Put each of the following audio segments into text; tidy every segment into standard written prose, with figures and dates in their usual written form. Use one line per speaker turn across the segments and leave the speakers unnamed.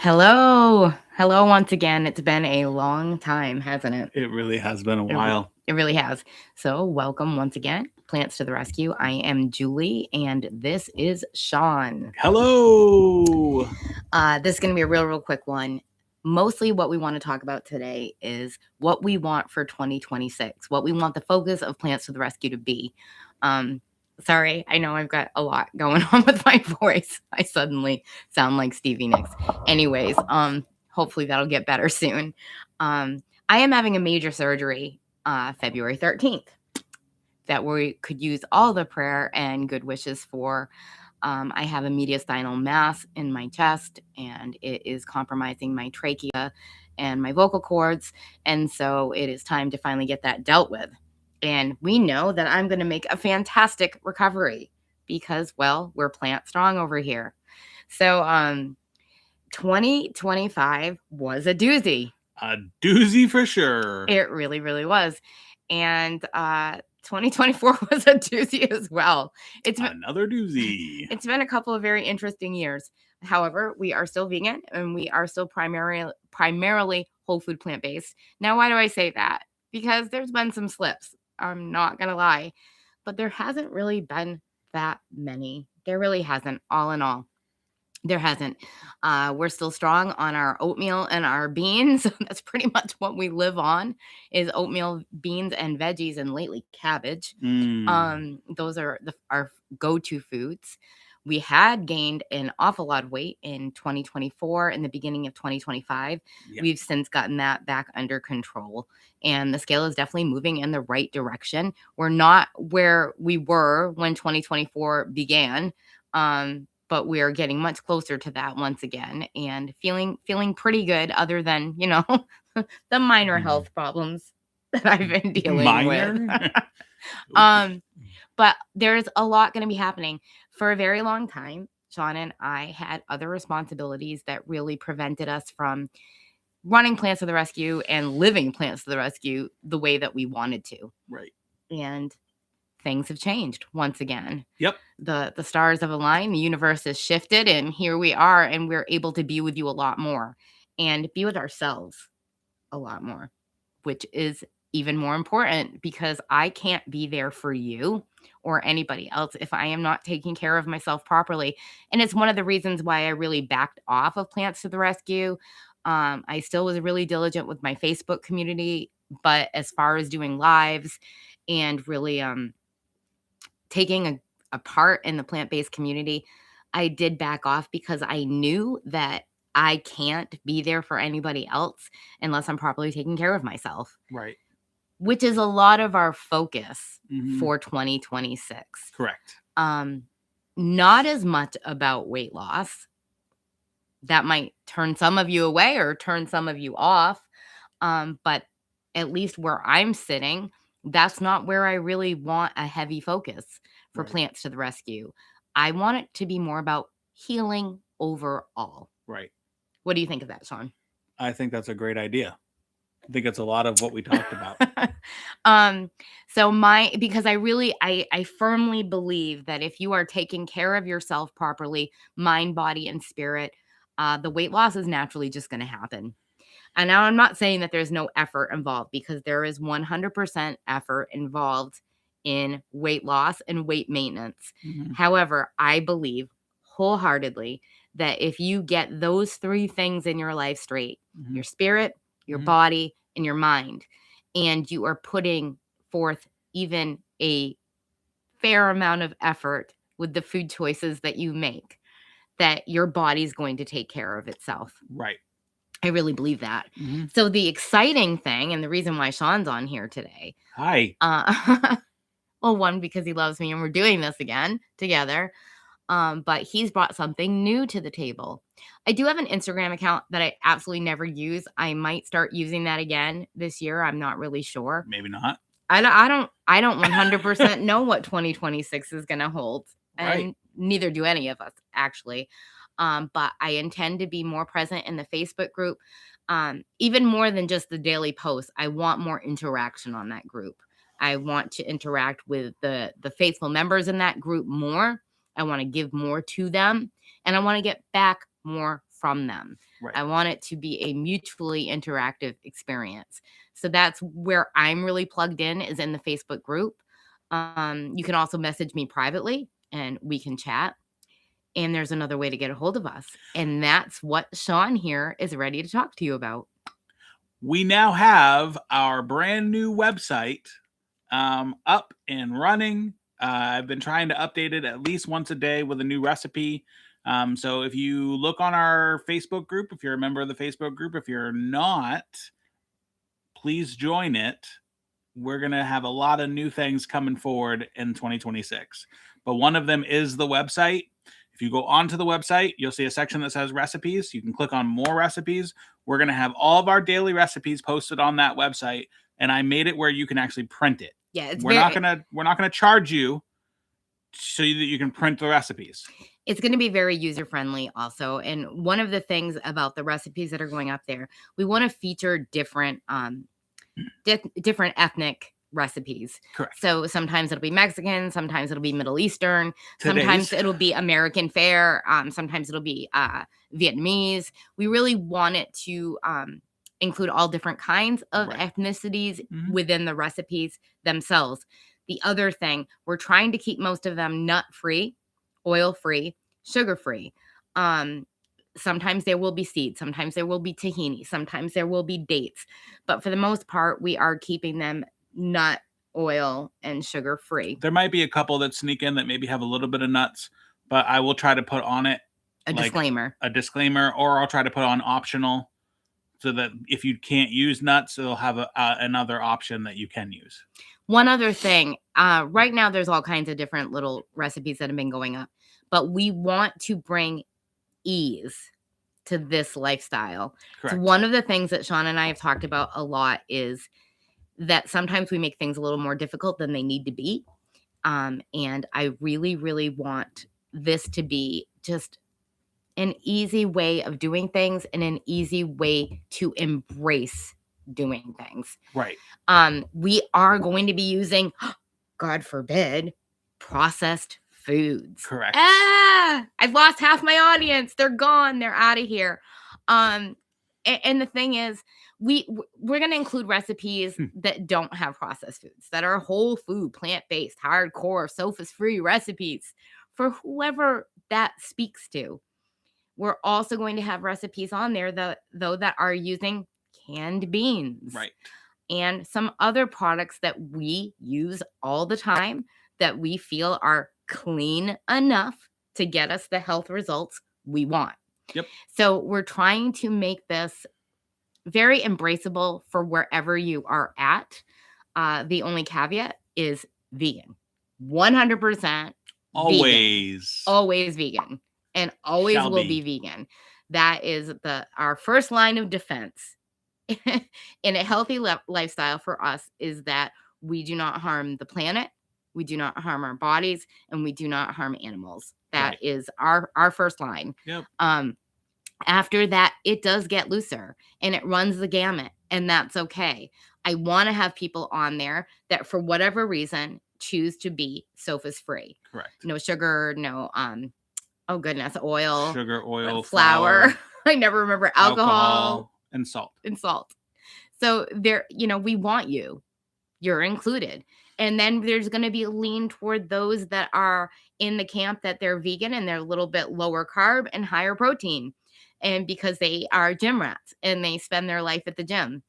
Hello. Hello once again. It's been a long time, hasn't it?
It really has been a
It,
while.
it really has. So, welcome once again. Plants to the Rescue. I am Julie, and this is Sean.
Hello.
This is going to be a real quick one. Mostly what we want to talk about today is what we want for 2026, what we want the focus of Plants to the Rescue to be. Sorry, I know I've got a lot going on with my voice. I suddenly sound like Stevie Nicks. Anyways, hopefully that'll get better soon. I am having a major surgery February 13th that we could use all the prayer and good wishes for. I have a mediastinal mass in my chest, and it is compromising my trachea and my vocal cords. And so it is time to finally get that dealt with. And we know that I'm going to make a fantastic recovery because, well, we're plant strong over here. So 2025 was a doozy.
A doozy for sure.
It really was. And 2024 was a doozy as well.
Another doozy.
It's been a couple of very interesting years. However, we are still vegan and we are still primarily whole food plant-based. Now, why do I say that? Because there's been some slips. I'm not going to lie. But there hasn't really been that many. There really hasn't, all in all. There hasn't. We're still strong on our oatmeal and our beans. That's pretty much what we live on is oatmeal, beans, and veggies, and lately cabbage. Those are our go-to foods. We had gained an awful lot of weight in 2024 and the beginning of 2025.
Yep.
We've since gotten that back under control, and the scale is definitely moving in the right direction. We're not where we were when 2024 began. But we are getting much closer to that once again and feeling pretty good, other than, the minor health problems that I've been dealing with. But there's a lot going to be happening. For a very long time, Sean and I had other responsibilities that really prevented us from running Plants to the Rescue and living Plants to the Rescue the way that we wanted to.
Right.
And things have changed once again.
Yep.
The stars have aligned, the universe has shifted, and here we are, and we're able to be with you a lot more and be with ourselves a lot more, which is even more important because I can't be there for you or anybody else if I am not taking care of myself properly. And it's one of the reasons why I really backed off of Plants to the Rescue. I still was really diligent with my Facebook community, but as far as doing lives and really taking a part in the plant-based community, I did back off because I knew that I can't be there for anybody else unless I'm properly taking care of myself.
Right.
Which is a lot of our focus for 2026.
Correct.
Not as much about weight loss. That might turn some of you away or turn some of you off. But at least where I'm sitting, that's not where I really want a heavy focus for Plants to the Rescue. I want it to be more about healing overall.
Right.
What do you think of that, Sean?
I think that's a great idea. I think it's a lot of what we talked about.
Because I firmly believe that if you are taking care of yourself properly, mind, body, and spirit, the weight loss is naturally just going to happen. And now I'm not saying that there's no effort involved, because there is 100% effort involved in weight loss and weight maintenance. However, I believe wholeheartedly that if you get those three things in your life straight, your spirit, your body, and your mind, and you are putting forth even a fair amount of effort with the food choices that you make, that your body's going to take care of itself.
Right.
I really believe that. So the exciting thing, and the reason why Sean's on here today.
Hi.
Well, one, because he loves me and we're doing this again together. But he's brought something new to the table. I do have an Instagram account that I absolutely never use. I might start using that again this year. I'm not really sure.
Maybe not.
I don't 100% know what 2026 is going to hold. And neither do any of us, actually. But I intend to be more present in the Facebook group, even more than just the daily posts. I want more interaction on that group. I want to interact with the faithful members in that group more. I want to give more to them, and I want to get back more from them.
Right.
I want it to be a mutually interactive experience. So that's where I'm really plugged in, is in the Facebook group. You can also message me privately and we can chat. And there's another way to get a hold of us. And that's what Sean here is ready to talk to you about.
We now have our brand new website up and running. I've been trying to update it at least once a day with a new recipe. So if you look on our Facebook group, if you're a member of the Facebook group, if you're not, please join it. We're going to have a lot of new things coming forward in 2026. But one of them is the website. If you go onto the website, you'll see a section that says recipes. You can click on more recipes. We're going to have all of our daily recipes posted on that website, and I made it where you can actually print it.
Yeah,
we're not gonna charge you so that you can print the recipes.
It's going to be very user friendly also. And one of the things about the recipes that are going up there, we want to feature different different ethnic recipes.
Correct.
So sometimes it'll be Mexican, sometimes it'll be Middle Eastern, sometimes it'll be American fare, sometimes it'll be Vietnamese. We really want it to include all different kinds of ethnicities within the recipes themselves. The other thing, we're trying to keep most of them nut-free, oil-free, sugar-free. Sometimes there will be seeds, sometimes there will be tahini, sometimes there will be dates. But for the most part, we are keeping them nut, oil, and sugar-free.
There might be a couple that sneak in that maybe have a little bit of nuts, but I will try to put on it
a disclaimer,
or I'll try to put on optional, so that if you can't use nuts, it'll have another option that you can use.
One other thing, right now there's all kinds of different little recipes that have been going up, but we want to bring ease to this lifestyle.
Correct.
So one of the things that Sean and I have talked about a lot is that sometimes we make things a little more difficult than they need to be. And I really, really want this to be just an easy way of doing things and an easy way to embrace doing things.
Right.
We are going to be using, God forbid, processed foods.
Correct.
I've lost half my audience. They're gone. They're out of here. And the thing is, we're going to include recipes that don't have processed foods, that are whole food, plant-based, hardcore, sofa-free recipes for whoever that speaks to. We're also going to have recipes on there that are using canned beans.
Right.
And some other products that we use all the time that we feel are clean enough to get us the health results we want.
Yep.
So we're trying to make this very embraceable for wherever you are at. The only caveat is vegan. 100%
always
vegan. Always vegan. And always will be vegan. That is our first line of defense in a healthy lifestyle for us, is that we do not harm the planet, we do not harm our bodies, and we do not harm animals. That is our first line.
Yep.
After that, it does get looser and it runs the gamut, and that's okay. I want to have people on there that, for whatever reason, choose to be SOFAs free.
Correct.
No sugar, no oh goodness, oil,
sugar, oil,
flour. I never remember alcohol
and salt.
So there, we want you. You're included. And then there's going to be a lean toward those that are in the camp that they're vegan and they're a little bit lower carb and higher protein. And because they are gym rats and they spend their life at the gym.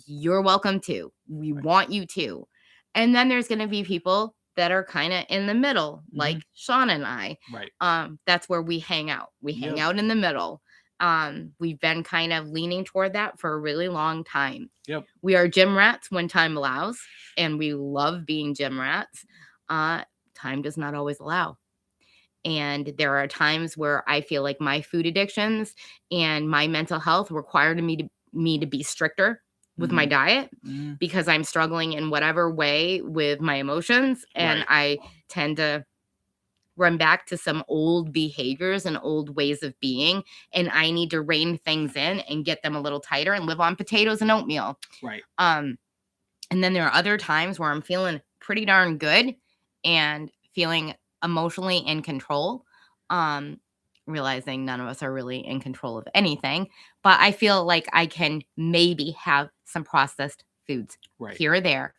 You're welcome to. We want you to. And then there's going to be people that are kind of in the middle, like Sean and I.
Right.
That's where we hang out. We hang out in the middle. We've been kind of leaning toward that for a really long time.
Yep.
We are gym rats when time allows, and we love being gym rats. Time does not always allow. And there are times where I feel like my food addictions and my mental health require me to be stricter with my diet because I'm struggling in whatever way with my emotions. And I tend to run back to some old behaviors and old ways of being. And I need to rein things in and get them a little tighter and live on potatoes and oatmeal.
Right.
And then there are other times where I'm feeling pretty darn good and feeling emotionally in control. realizing none of us are really in control of anything. But I feel like I can maybe have some processed foods
Right.
here or there.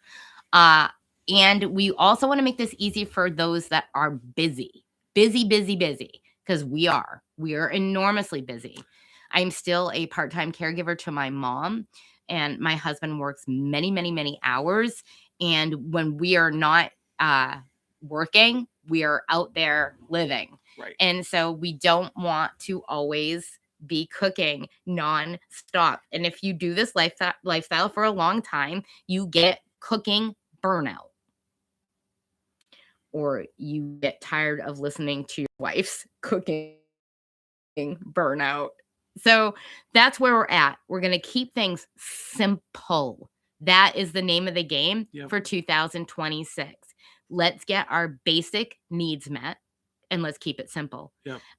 And we also want to make this easy for those that are busy, because we are enormously busy. I'm still a part-time caregiver to my mom, and my husband works many, many, many hours. And when we are not working, we are out there living.
Right.
And so we don't want to always be cooking non-stop. And if you do this lifestyle for a long time, you get cooking burnout. Or you get tired of listening to your wife's cooking burnout. So that's where we're at. We're going to keep things simple. That is the name of the game for 2026. Let's get our basic needs met, and let's keep it simple.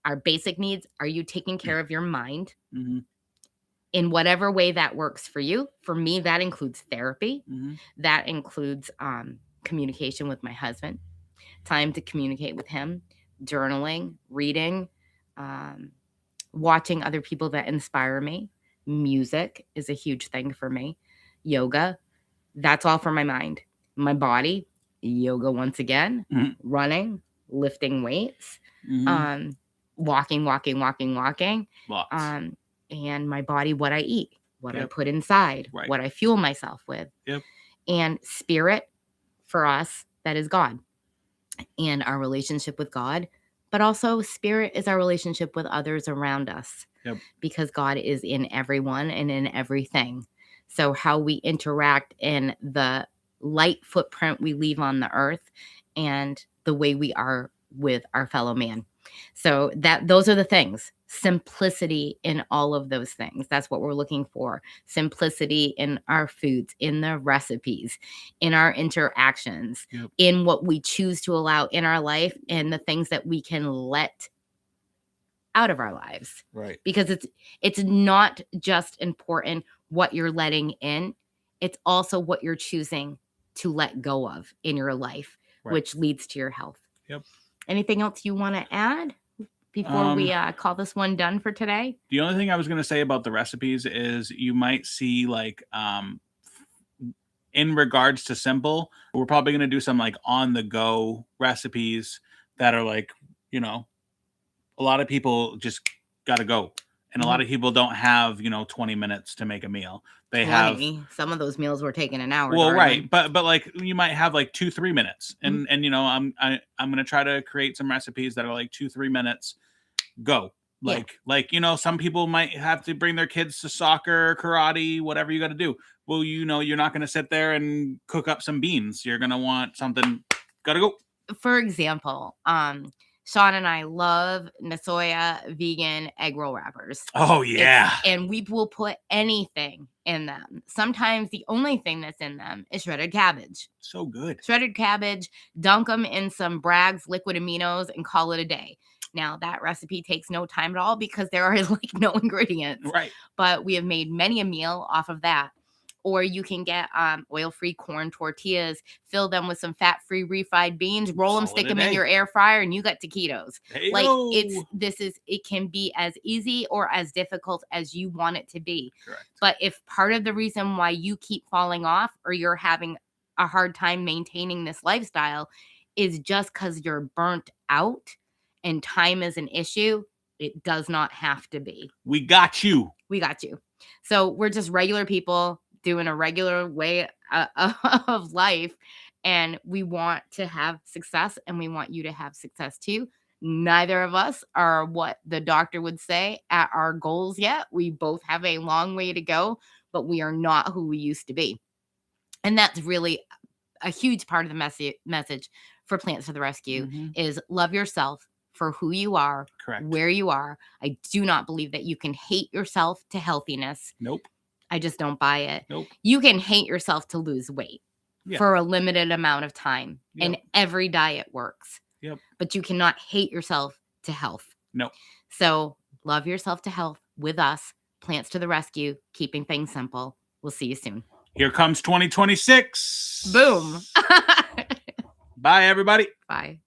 Our basic needs, are you taking care of your mind? In whatever way that works for you. For me, that includes therapy. That includes communication with my husband, time to communicate with him, journaling, reading, watching other people that inspire me. Music is a huge thing for me. Yoga, that's all for my mind. My body, yoga once again, running, lifting weights, walking. And my body, what I eat, what I put inside, what I fuel myself with. And spirit, for us, that is God and our relationship with God. But also spirit is our relationship with others around us. Because God is in everyone and in everything. So how we interact in the light footprint we leave on the earth and the way we are with our fellow man. So those are the things. Simplicity in all of those things. That's what we're looking for. Simplicity in our foods, in the recipes, in our interactions, in what we choose to allow in our life, and the things that we can let out of our lives.
Right.
Because it's not just important what you're letting in, it's also what you're choosing to let go of in your life, which leads to your health. Anything else you want to add before we call this one done for today?
The only thing I was going to say about the recipes is you might see like in regards to simple, we're probably going to do some like on the go recipes that are like, you know, a lot of people just got to go. And a lot of people don't have, 20 minutes to make a meal. They have
some of those meals were taking an hour.
Well, right. But like you might have like 2-3 minutes. And I'm going to try to create some recipes that are like 2-3 minutes. Go. Like, some people might have to bring their kids to soccer, karate, whatever you got to do. Well, you're not going to sit there and cook up some beans. You're going to want something. Got to go.
For example, Sean and I love Nasoya vegan egg roll wrappers.
Oh, yeah.
And we will put anything in them. Sometimes the only thing that's in them is shredded cabbage.
So good.
Shredded cabbage, dunk them in some Bragg's liquid aminos and call it a day. Now, that recipe takes no time at all because there are like no ingredients.
Right.
But we have made many a meal off of that. Or you can get oil-free corn tortillas, fill them with some fat-free refried beans, roll them, stick them in your air fryer, and you got taquitos. It can be as easy or as difficult as you want it to be.
Correct.
But if part of the reason why you keep falling off or you're having a hard time maintaining this lifestyle is just because you're burnt out and time is an issue, it does not have to be.
We got you.
So we're just regular people doing a regular way of life, and we want to have success, and we want you to have success too. Neither of us are what the doctor would say at our goals yet. We both have a long way to go, but we are not who we used to be. And that's really a huge part of the message for Plants to the Rescue is love yourself for who you are,
correct,
where you are. I do not believe that you can hate yourself to healthiness.
Nope.
I just don't buy it.
Nope.
You can hate yourself to lose weight for a limited amount of time. And every diet works. But you cannot hate yourself to health.
No.
So love yourself to health with us. Plants to the Rescue, keeping things simple. We'll see you soon.
Here comes 2026.
Boom.
Bye, everybody.
Bye.